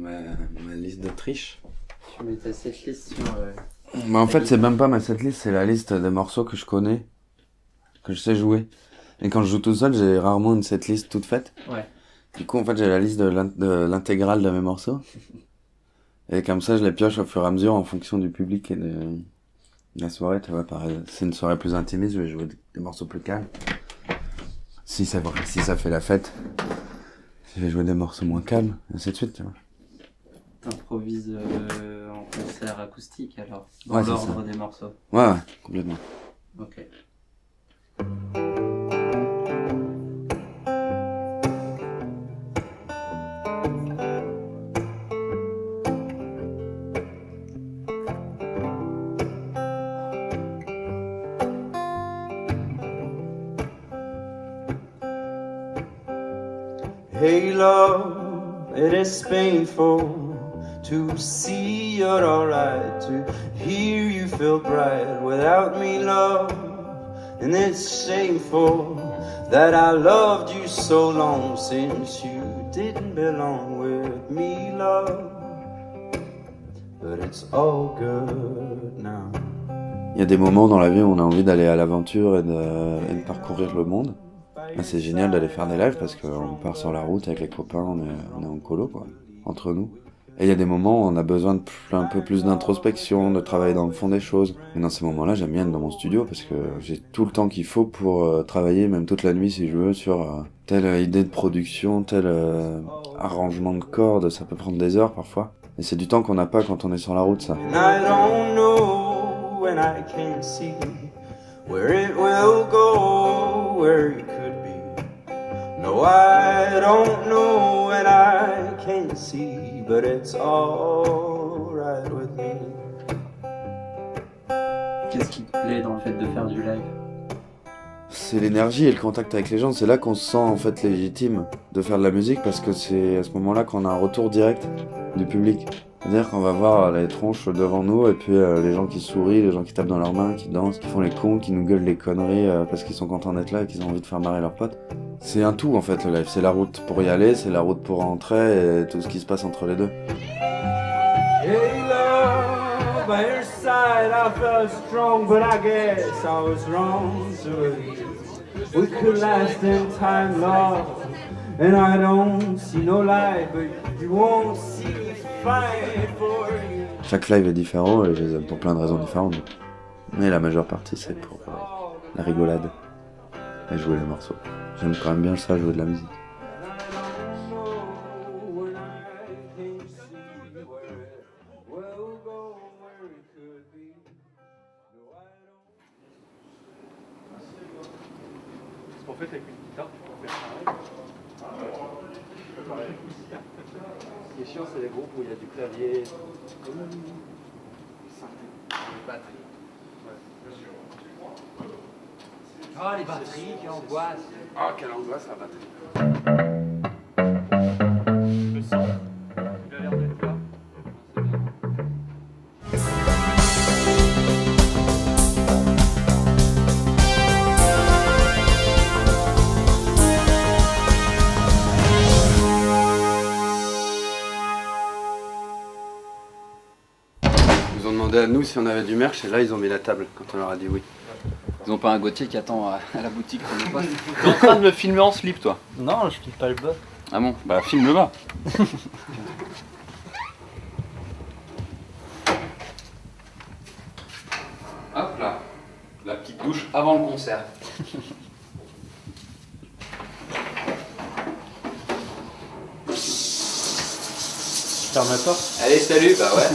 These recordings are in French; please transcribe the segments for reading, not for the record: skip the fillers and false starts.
ma liste d'Autriche. Tu mets ta setlist sur... Bah en fait, c'est même pas ma setlist, c'est la liste des morceaux que je connais, que je sais jouer. Et quand je joue tout seul, j'ai rarement une setlist toute faite. Ouais. Du coup, en fait, j'ai la liste de l'intégrale de mes morceaux. Et comme ça, je les pioche au fur et à mesure en fonction du public et de la soirée. Tu vois, pareil, c'est une soirée plus intimiste, je vais jouer des morceaux plus calmes. Si ça fait la fête, je vais jouer des morceaux moins calmes, et ainsi de suite, tu vois. T'improvises en concert acoustique alors, dans Ouais, c'est l'ordre ça. des morceaux. Ouais, complètement. Ok. Hey love, it is painful to see you're alright, to hear you feel bright without me, love. And it's shameful that I loved you so long since you didn't belong with me, love. But it's all good now. Il y a des moments dans la vie où on a envie d'aller à l'aventure et de parcourir le monde. Là, c'est génial d'aller faire des lives parce qu'on part sur la route avec les copains, on est en colo, quoi, entre nous. Et il y a des moments où on a besoin de un peu plus d'introspection, de travailler dans le fond des choses. Et dans ces moments-là, j'aime bien être dans mon studio parce que j'ai tout le temps qu'il faut pour travailler, même toute la nuit si je veux, sur telle idée de production, tel arrangement de cordes. Ça peut prendre des heures parfois. Et c'est du temps qu'on n'a pas quand on est sur la route, ça. And I don't know and I can't see where it will go, where it could be. No, I don't know and I can't see, but it's all right with me. Qu'est-ce qui te plaît dans le fait de faire du live? C'est l'énergie et le contact avec les gens, c'est là qu'on se sent en fait légitime de faire de la musique parce que c'est à ce moment-là qu'on a un retour direct du public. C'est-à-dire qu'on va voir les tronches devant nous et puis les gens qui sourient, les gens qui tapent dans leurs mains, qui dansent, qui font les cons, qui nous gueulent les conneries parce qu'ils sont contents d'être là et qu'ils ont envie de faire marrer leurs potes. C'est un tout en fait le live, c'est la route pour y aller, c'est la route pour rentrer et tout ce qui se passe entre les deux. Hey love, by your side I felt strong, but I guess I was wrong to believe we could last in time, love. And I don't see no light, but you won't see me fight for you. Chaque live est différent et je les aime pour plein de raisons différentes. Mais la majeure partie c'est pour la rigolade et jouer les morceaux. J'aime quand même bien ça, jouer de la musique. Parce qu'en fait, avec une guitare, tu peux faire pareil. Ce qui est chiant, c'est les groupes où il y a du clavier, des batteries. Ah, les batteries, quelle angoisse! Ah, quelle angoisse la batterie! Le son, il a l'air d'être là. C'est bien. Ils ont demandé à nous si on avait du merch et là ils ont mis la table quand on leur a dit oui. Ils ont pas un Gauthier qui attend à la boutique qu'on nous passe. T'es en train de me filmer en slip, toi? Non, je filme pas le bas. Ah bon? Bah, filme le bas. Hop là, la petite douche avant le concert. Ferme la porte. Allez, salut, bah ouais.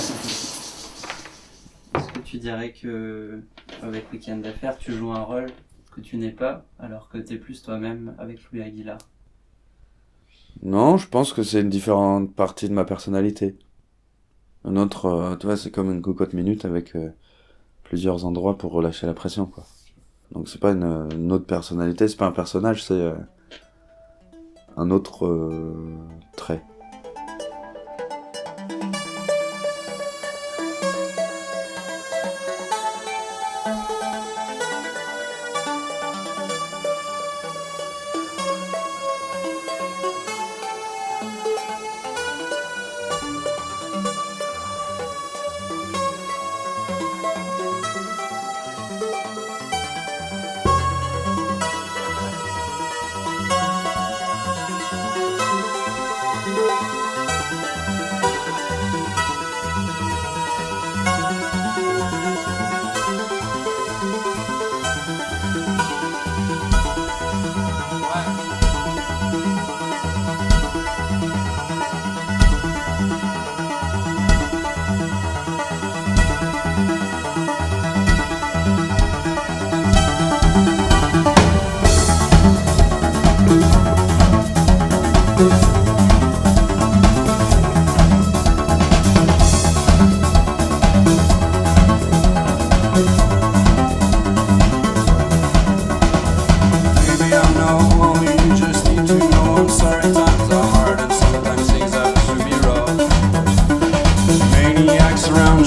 Est-ce que tu dirais que avec Week-end d'affaires, tu joues un rôle que tu n'es pas, alors que t'es plus toi-même avec Louis Aguilar? Non, je pense que c'est une différente partie de ma personnalité. Un autre, tu vois, c'est comme une cocotte minute avec plusieurs endroits pour relâcher la pression, quoi. Donc c'est pas une autre personnalité, c'est pas un personnage, c'est un autre trait.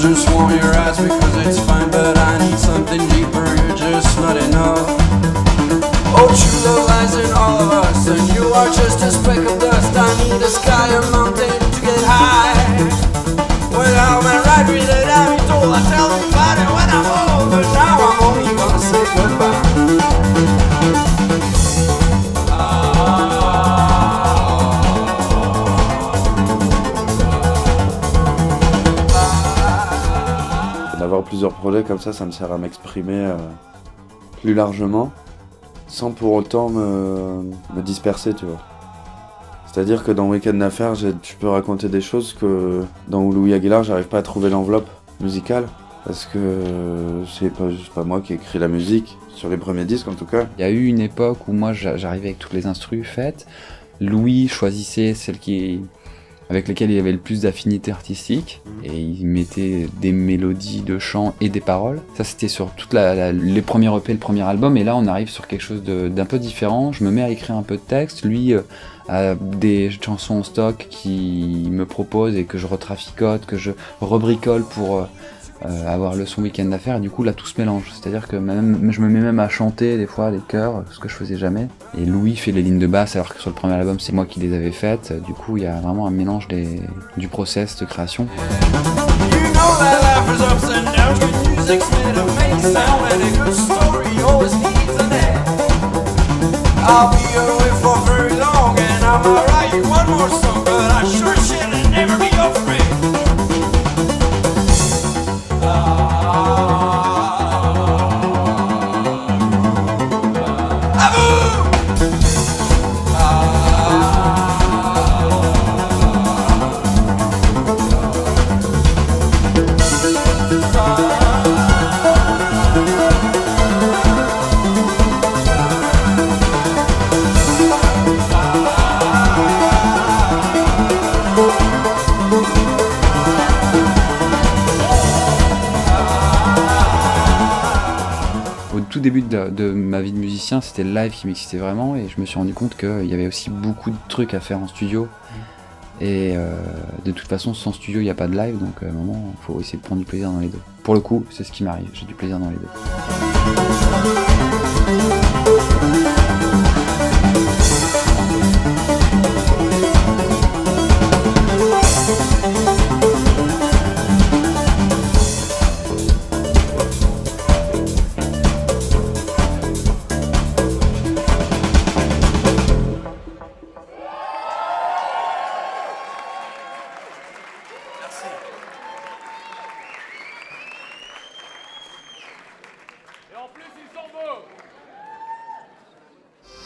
just want your eyes because it's fine, but I need something deeper, you're just not enough. Oh, true love lies in all of us, and you are just a speck of dust. I need a sky, a mountain to get high. When I'm right with it, I'm told I tell everybody when I'm old, but now I'm only gonna say goodbye. D'avoir plusieurs projets comme ça me sert à m'exprimer plus largement, sans pour autant me disperser, tu vois. C'est-à-dire que dans Week-end d'affaires, je peux raconter des choses que dans Louis Aguilar, j'arrive pas à trouver l'enveloppe musicale, parce que c'est pas moi qui ai écrit la musique, sur les premiers disques en tout cas. Il y a eu une époque où moi j'arrivais avec toutes les instrus faites, Louis choisissait celles avec lesquelles il y avait le plus d'affinité artistique, et il mettait des mélodies de chant et des paroles. Ça c'était sur toutes les premiers EP, le premier album, et là on arrive sur quelque chose d'un peu différent. Je me mets à écrire un peu de texte, lui a des chansons en stock qu'il me propose et que je retraficote, que je rebricole pour avoir le son Week-end d'affaires, et du coup là tout se mélange, c'est-à-dire que je me mets même à chanter des fois les chœurs, ce que je faisais jamais, et Louis fait les lignes de basse alors que sur le premier album c'est moi qui les avais faites, du coup il y a vraiment un mélange du process de création. Au tout début de ma vie de musicien, c'était le live qui m'excitait vraiment, et je me suis rendu compte qu'il y avait aussi beaucoup de trucs à faire en studio. Et de toute façon, sans studio, il n'y a pas de live, donc à un moment, il faut essayer de prendre du plaisir dans les deux. Pour le coup, c'est ce qui m'arrive, j'ai du plaisir dans les deux.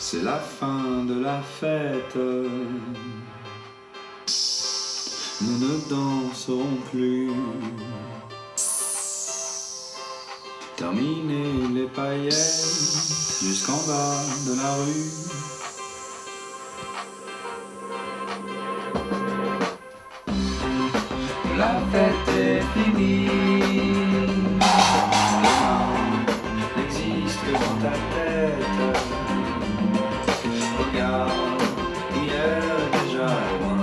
C'est la fin de la fête. Nous ne danserons plus. Terminer les paillettes jusqu'en bas de la rue. La fête est finie. N'existe que dans ta tête. Regarde, il est déjà loin.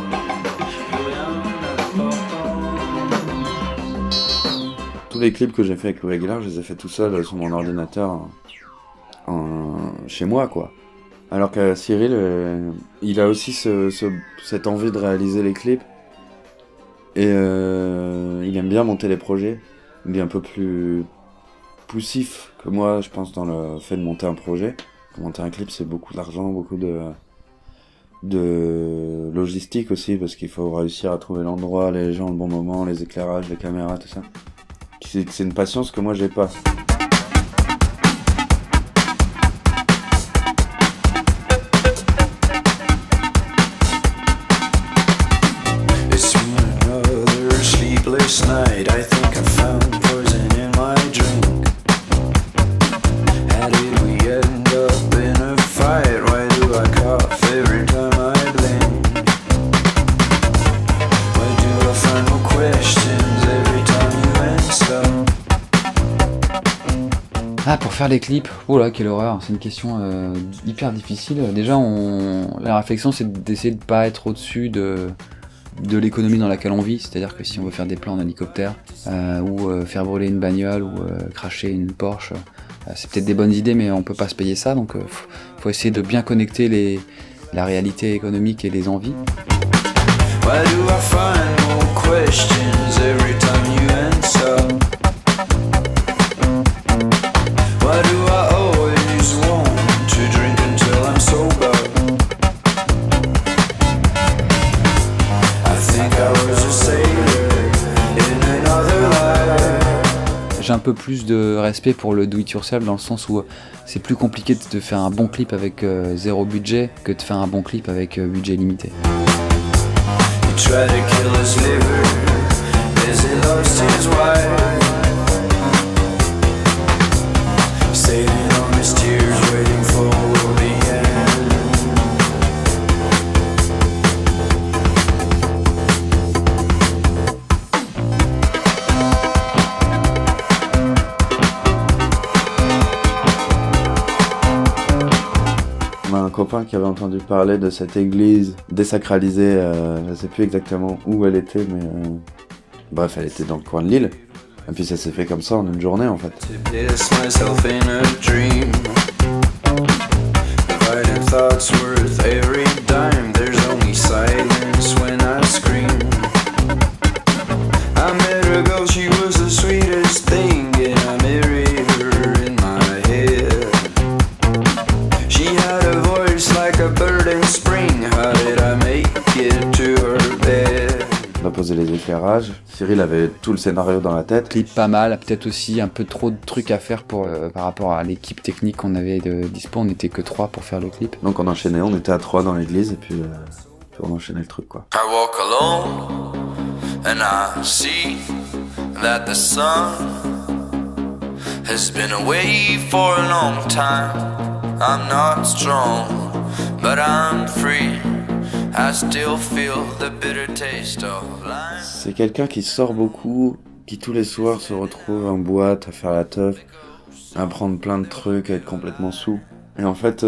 Plus rien d'important. Tous les clips que j'ai fait avec Louis Aguilar, je les ai fait tout seul sur mon ordinateur chez moi, quoi. Alors que Cyril, il a aussi cette envie de réaliser les clips. Et il aime bien monter les projets. Il est un peu plus poussif que moi, je pense, dans le fait de monter un projet. Monter un clip, c'est beaucoup d'argent, beaucoup de logistique aussi, parce qu'il faut réussir à trouver l'endroit, les gens, le bon moment, les éclairages, les caméras, tout ça. C'est une patience que moi j'ai pas. It's been another sleepless night. I think I found poison in my drink. How did we end up in a fight? Why do I cough every time I blink? Why do I find more questions every time you answer? Ah, pour faire les clips, oh là, quelle horreur, c'est une question hyper difficile. Déjà, la réflexion, c'est d'essayer de pas être au-dessus de l'économie dans laquelle on vit, c'est-à-dire que si on veut faire des plans en hélicoptère, ou faire brûler une bagnole, ou cracher une Porsche, c'est peut-être des bonnes idées, mais on peut pas se payer ça, donc faut essayer de bien connecter la réalité économique et les envies. Why do I find more questions every time you answer? Why do I always want to drink until I'm sober? I think I was a sailor in another life. J'ai un peu plus de respect pour le do-it-yourself dans le sens où c'est plus compliqué de faire un bon clip avec zéro budget que de faire un bon clip avec budget limité. Try to kill his liver as he lost his wife. Saving on his tears, waiting for the end. On a un copain qui avait entendu parler de cette église désacralisée, je sais plus exactement où elle était, mais bref, elle était dans le coin de Lille. Et puis ça s'est fait comme ça en une journée en fait. To piss myself in a dream. Dividing thoughts worth every dime. There's only silence when I scream. I met a girl, she was the sweetest thing, and I married her in my head. She had a voice like a bird in spring. How did I make it to her bed? On a posé les éclairages. Cyril avait tout le scénario dans la tête. Clip pas mal, peut-être aussi un peu trop de trucs à faire par rapport à l'équipe technique qu'on avait de dispo. On n'était que 3 pour faire le clip. Donc on enchaînait, on était à 3 dans l'église et puis on enchaînait le truc quoi. I walk alone and I see that the sun has been away for a long time. I'm not strong, but I'm free. I still feel the bitter taste of life. C'est quelqu'un qui sort beaucoup, qui tous les soirs se retrouve en boîte à faire la teuf, à prendre plein de trucs, à être complètement saoul. Et en fait,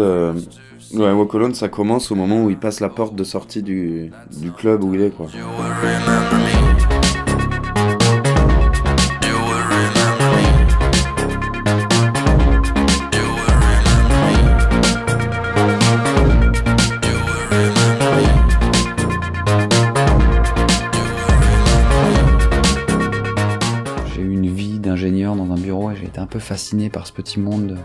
Walk Alone, ça commence au moment où il passe la porte de sortie du club où il est quoi. You will remember me. You will remember me. You will remember me. You will remember me. J'ai eu une vie d'ingénieur dans un bureau et j'ai été un peu fasciné par ce petit monde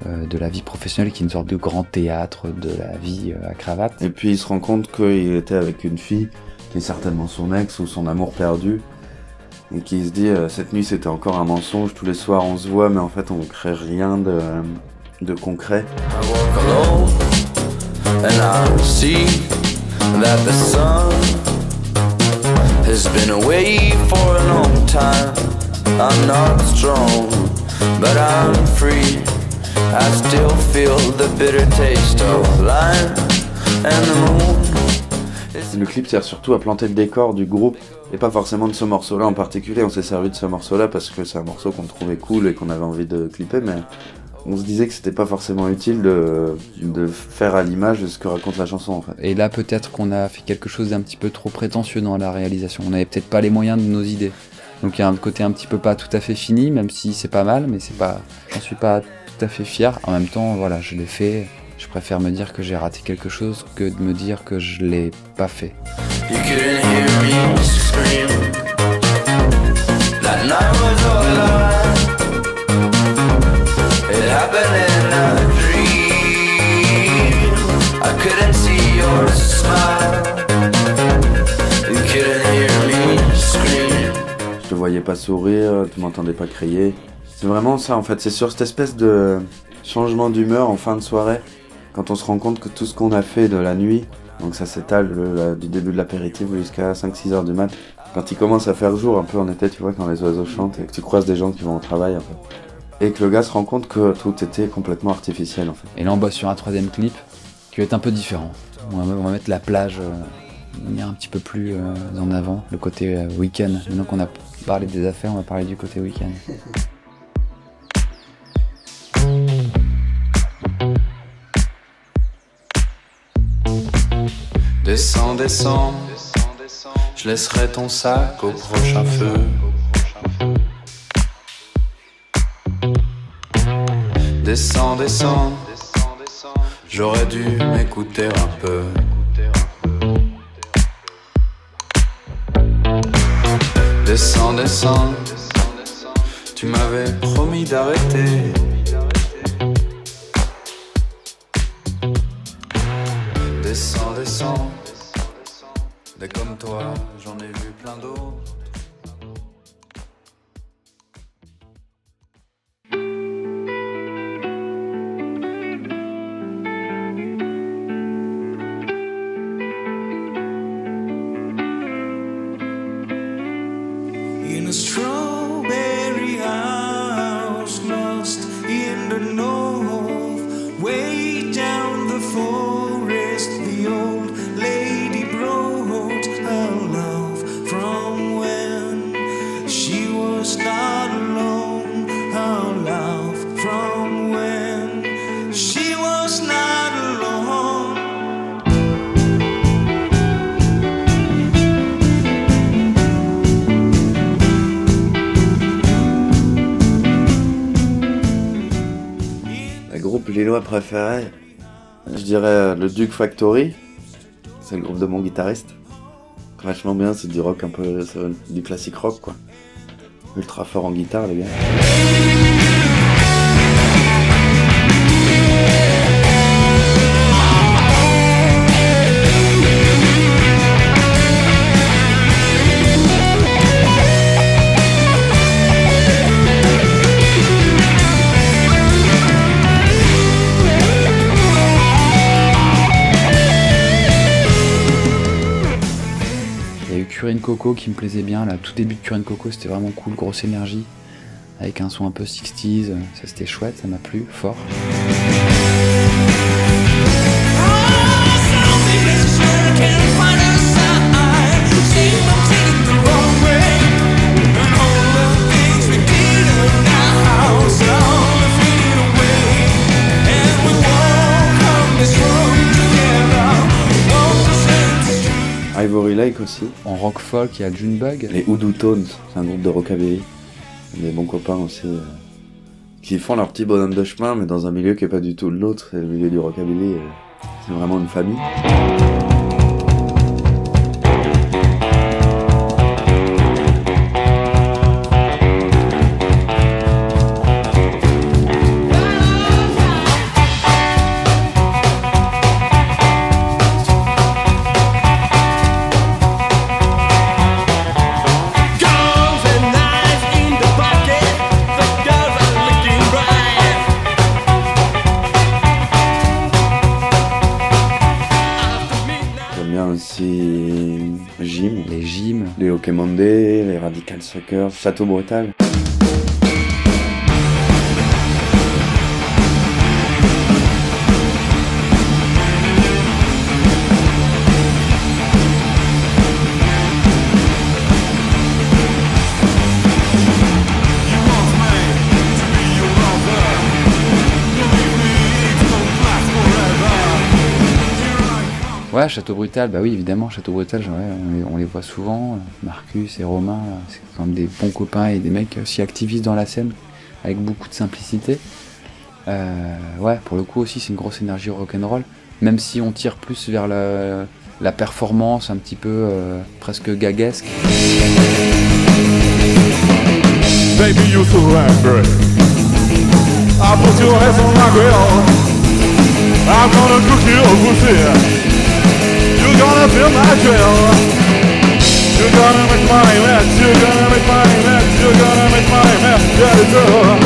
de la vie professionnelle qui est une sorte de grand théâtre de la vie à cravate. Et puis il se rend compte qu'il était avec une fille qui est certainement son ex ou son amour perdu. Et qui se dit, cette nuit c'était encore un mensonge, tous les soirs on se voit mais en fait on crée rien de concret. I walk alone and I see that the sun has been away for a long time. I'm not strong, but I'm free. I still feel the bitter taste of lime and the moon. Le clip sert surtout à planter le décor du groupe et pas forcément de ce morceau-là en particulier. On s'est servi de ce morceau-là parce que c'est un morceau qu'on trouvait cool et qu'on avait envie de clipper, mais on se disait que c'était pas forcément utile de faire à l'image de ce que raconte la chanson en fait. Et là peut-être qu'on a fait quelque chose d'un petit peu trop prétentieux dans la réalisation. On n'avait peut-être pas les moyens de nos idées. Donc il y a un côté un petit peu pas tout à fait fini, même si c'est pas mal, mais c'est pas, j'en suis pas tout à fait fier. En même temps, voilà, je l'ai fait. Je préfère me dire que j'ai raté quelque chose que de me dire que je l'ai pas fait. You couldn't hear me scream. That night was all a lie. It happened in a dream. I couldn't see your smile. You couldn't hear me scream. Je te voyais pas sourire, tu m'entendais pas crier. C'est vraiment ça en fait, c'est sur cette espèce de changement d'humeur en fin de soirée, quand on se rend compte que tout ce qu'on a fait de la nuit, donc ça s'étale du début de l'apéritif jusqu'à 5-6 heures du mat, quand il commence à faire jour un peu en été, tu vois, quand les oiseaux chantent et que tu croises des gens qui vont au travail un peu, et que le gars se rend compte que tout était complètement artificiel en fait. Et là on bosse sur un troisième clip qui va être un peu différent. On va mettre la plage de manière un petit peu plus en avant, le côté week-end. Maintenant qu'on a parlé des affaires, on va parler du côté week-end. Descends, descends, Je laisserai ton sac au prochain feu. Descends, descends. J'aurais dû m'écouter un peu. Descends, descends. Tu m'avais promis d'arrêter. Descends, descends. Des comme toi, j'en ai vu plein d'autres. In a strawberry house, lost in the north, way down the forest, the old lady brought her love from when she was not alone. Her love from when she was not alone. Le groupe lillois préféré, je dirais le Duke Factory. C'est le groupe de mon guitariste. Vachement bien, c'est du rock un peu, c'est du classique rock quoi. Ultra fort en guitare les gars. Il y a eu Curine Coco qui me plaisait bien, là, tout début de Curine Coco c'était vraiment cool, grosse énergie, avec un son un peu 60s, ça c'était chouette, ça m'a plu, fort. Ivory Lake aussi. En rock folk, il y a Junebug. Les Hoodoo Tones, c'est un groupe de rockabilly. Des bons copains aussi. Qui font leur petit bonhomme de chemin, mais dans un milieu qui est pas du tout le nôtre. C'est le milieu du rockabilly. C'est vraiment une famille. J'aime bien aussi Gym, Les gyms. les Okemondé, les Radical Suckers, Château Brutal. Ouais, Château Brutal, bah oui, évidemment, Château Brutal, on les voit souvent. Marcus et Romain, c'est quand même des bons copains et des mecs aussi activistes dans la scène, avec beaucoup de simplicité. Ouais, pour le coup aussi, c'est une grosse énergie rock'n'roll, même si on tire plus vers la performance, un petit peu presque gaguesque. Baby, you so angry. I put your hands on my grill. I'm gonna cook you a pussy. You're gonna feel my drill. You're gonna make my mess. You're gonna make my mess. You're gonna make my mess. Yeah, girl.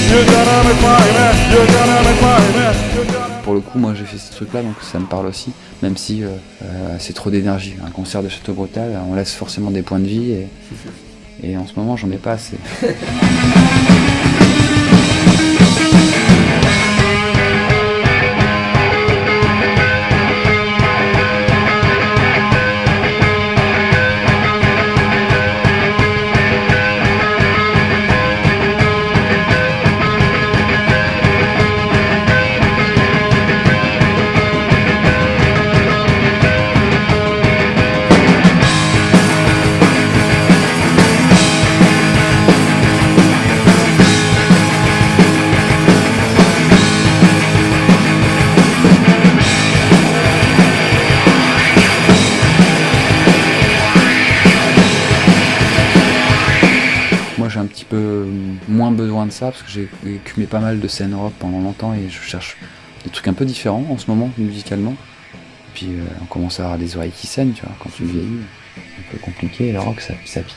You're gonna make my mess. You're gonna make my mess. You're gonna... Pour le coup, moi j'ai fait ce truc-là, donc ça me parle aussi, même si c'est trop d'énergie. Un concert de Château Brutal, on laisse forcément des points de vie, et en ce moment j'en ai pas assez. un petit peu moins besoin de ça, parce que j'ai écumé pas mal de scènes rock pendant longtemps et je cherche des trucs un peu différents en ce moment, musicalement. Puis on commence à avoir des oreilles qui saignent, tu vois, quand tu vieillis. C'est un peu compliqué, et le rock, ça pique.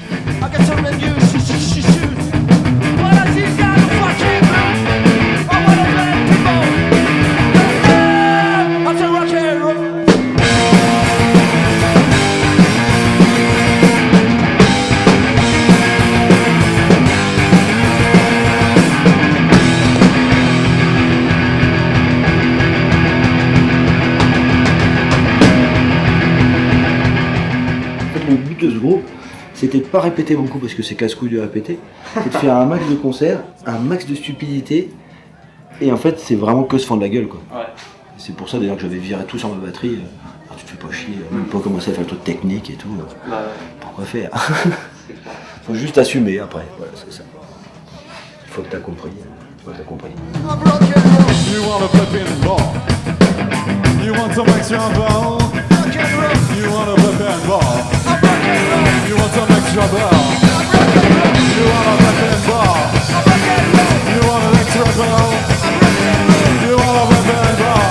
Le but de ce groupe, c'était de pas répéter beaucoup parce que c'est casse-couille de répéter, c'est de faire un max de concerts, un max de stupidité, et en fait c'est vraiment que se fendre la gueule quoi. Ouais. C'est pour ça d'ailleurs que j'avais viré tout sur ma batterie. Alors, tu te fais pas chier, même pas commencer à faire le truc technique et tout. Bah, Pourquoi faire? c'est clair. Faut juste assumer après, voilà c'est ça. Une fois que t'as compris, You wanna play pinball? You want some extra ball? You wanna play pinball? You want some extra ball? You wanna play pinball? You want an extra ball? You wanna play pinball?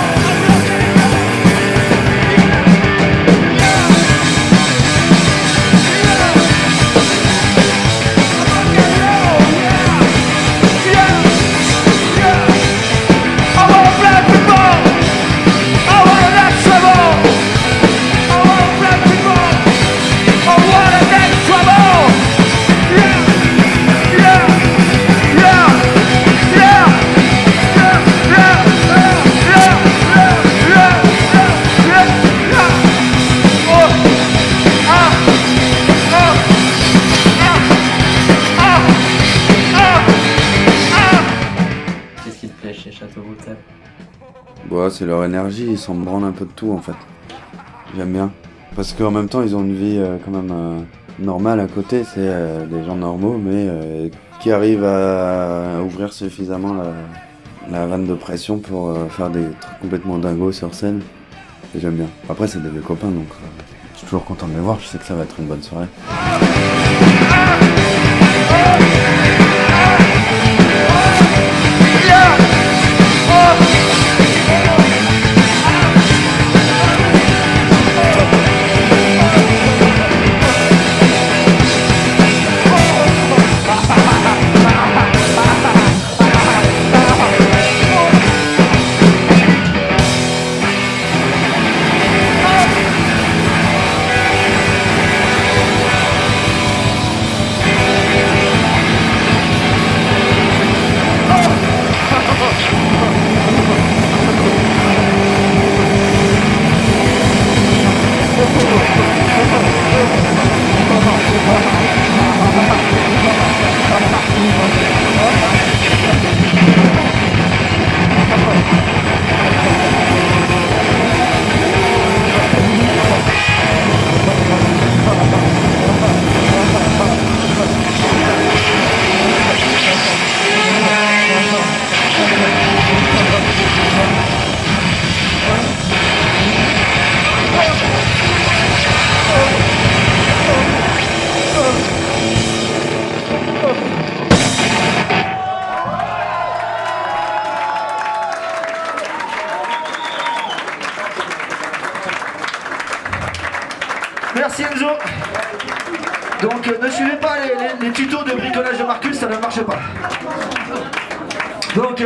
Qu'est-ce qui te plaît chez Châteauroux Thèbes? Bon, c'est leur énergie, ils s'en branlent un peu de tout en fait. J'aime bien. Parce qu'en même temps, ils ont une vie quand même normale à côté, c'est des gens normaux, mais qui arrivent à ouvrir suffisamment la vanne de pression pour faire des trucs complètement dingos sur scène. Et j'aime bien. Après, c'est des vieux copains, donc je suis toujours content de les voir, je sais que ça va être une bonne soirée. Merci Enzo. Donc ne suivez pas les tutos de bricolage de Marcus, ça ne marche pas. Donc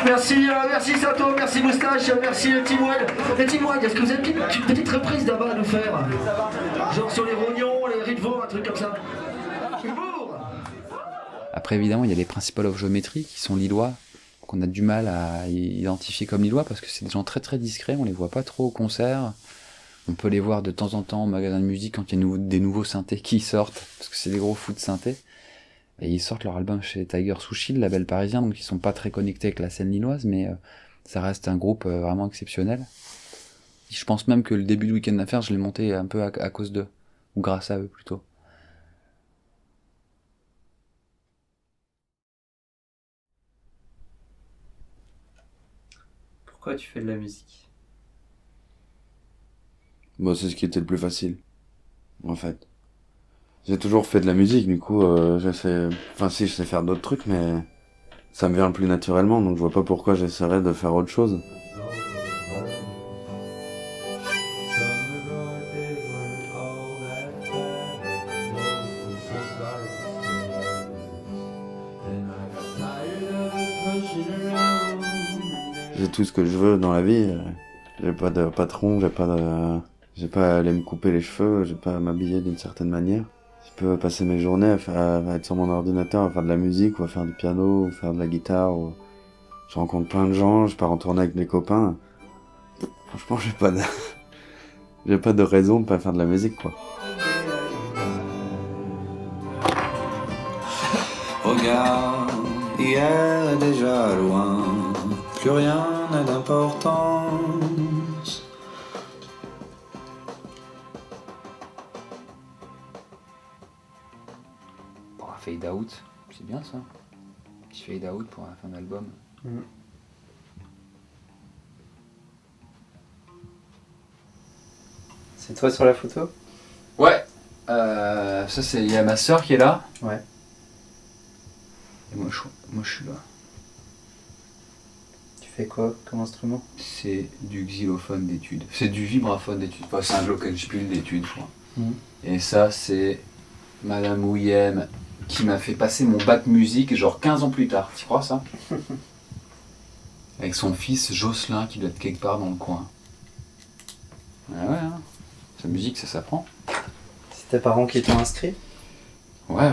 merci Sato, merci Moustache, merci Team Wed. Et Team Wed, est-ce que vous avez une petite reprise d'abord à nous faire? Genre sur les rognons, les riz de veau, un truc comme ça. Humour. Après, évidemment, il y a les Principal of Geometry qui sont lillois, qu'on a du mal à identifier comme lillois parce que c'est des gens très très discrets, on les voit pas trop au concert. On peut les voir de temps en temps au magasin de musique quand il y a des nouveaux synthés qui sortent, parce que c'est des gros fous de synthés. Et ils sortent leur album chez Tiger Sushi, le label parisien, donc ils sont pas très connectés avec la scène lilloise, mais ça reste un groupe vraiment exceptionnel. Je pense même que le début de Week-end d'affaires, je l'ai monté un peu à cause d'eux, ou grâce à eux plutôt. Pourquoi tu fais de la musique? Bon, c'est ce qui était le plus facile, en fait. J'ai toujours fait de la musique, du coup, je sais faire d'autres trucs, mais ça me vient plus naturellement, donc je vois pas pourquoi j'essaierais de faire autre chose. J'ai tout ce que je veux dans la vie. J'ai pas de patron, j'ai pas à aller me couper les cheveux, j'ai pas à m'habiller d'une certaine manière. Je peux passer mes journées à être sur mon ordinateur, à faire de la musique, ou à faire du piano, ou faire de la guitare. Je rencontre plein de gens, je pars en tournée avec mes copains. Franchement, j'ai pas de raison de pas faire de la musique, quoi. Regarde, hier est déjà loin, plus rien n'a d'importance. Pour un fade out, c'est bien ça. Un petit fade out pour la fin d'album. C'est toi sur la photo? Ouais. Ça c'est, il y a ma sœur qui est là. Ouais. Et moi je suis là. Tu fais quoi comme instrument? C'est du xylophone d'études. C'est du vibraphone d'études. Enfin, c'est un glockenspiel d'études, je crois. Et ça, c'est Madame Ouillem qui m'a fait passer mon bac musique genre 15 ans plus tard. Tu crois ça? Avec son fils Jocelyn qui doit être quelque part dans le coin. Ah ouais, hein. Sa musique, ça s'apprend. C'est tes parents qui t'ont inscrit? Ouais.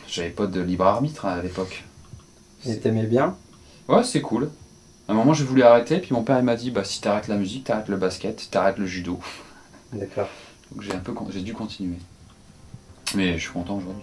J'avais pas de libre arbitre à l'époque. Et t'aimais bien? Ouais, c'est cool. À un moment, j'ai voulu arrêter, puis mon père il m'a dit, bah si t'arrêtes la musique, t'arrêtes le basket, t'arrêtes le judo. D'accord. Donc j'ai dû continuer. Mais je suis content aujourd'hui.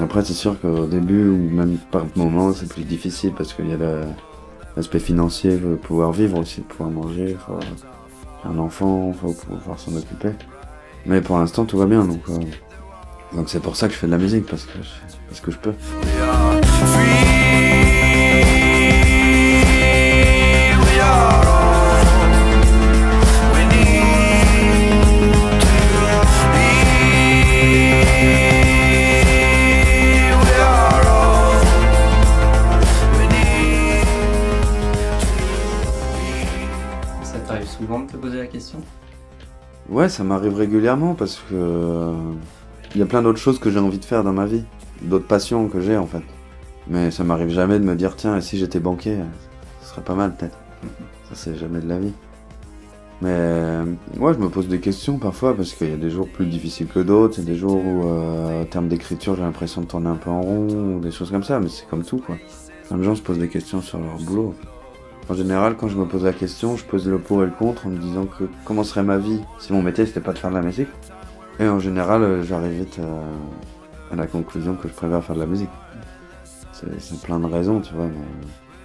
Après, c'est sûr qu'au début, ou même par moment, c'est plus difficile parce qu'il y a l'aspect financier, pouvoir vivre aussi, pouvoir manger, faut un enfant, faut pouvoir s'en occuper. Mais pour l'instant, tout va bien, donc c'est pour ça que je fais de la musique, parce que je peux. Ça t'arrive souvent de te poser la question? Ouais, ça m'arrive régulièrement parce que il y a plein d'autres choses que j'ai envie de faire dans ma vie, d'autres passions que j'ai en fait. Mais ça m'arrive jamais de me dire tiens, et si j'étais banquier, ce serait pas mal peut-être. Ça c'est jamais de la vie. Mais ouais, je me pose des questions parfois parce qu'il y a des jours plus difficiles que d'autres, il y a des jours où en termes d'écriture j'ai l'impression de tourner un peu en rond ou des choses comme ça, mais c'est comme tout quoi. Plein de gens se posent des questions sur leur boulot. En général, quand je me pose la question, je pose le pour et le contre en me disant que comment serait ma vie si mon métier c'était pas de faire de la musique. Et en général, j'arrive vite à la conclusion que je préfère faire de la musique. C'est plein de raisons, tu vois, mais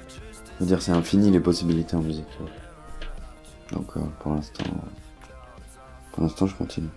je veux dire, c'est infini les possibilités en musique. Tu vois. Donc pour l'instant, je continue.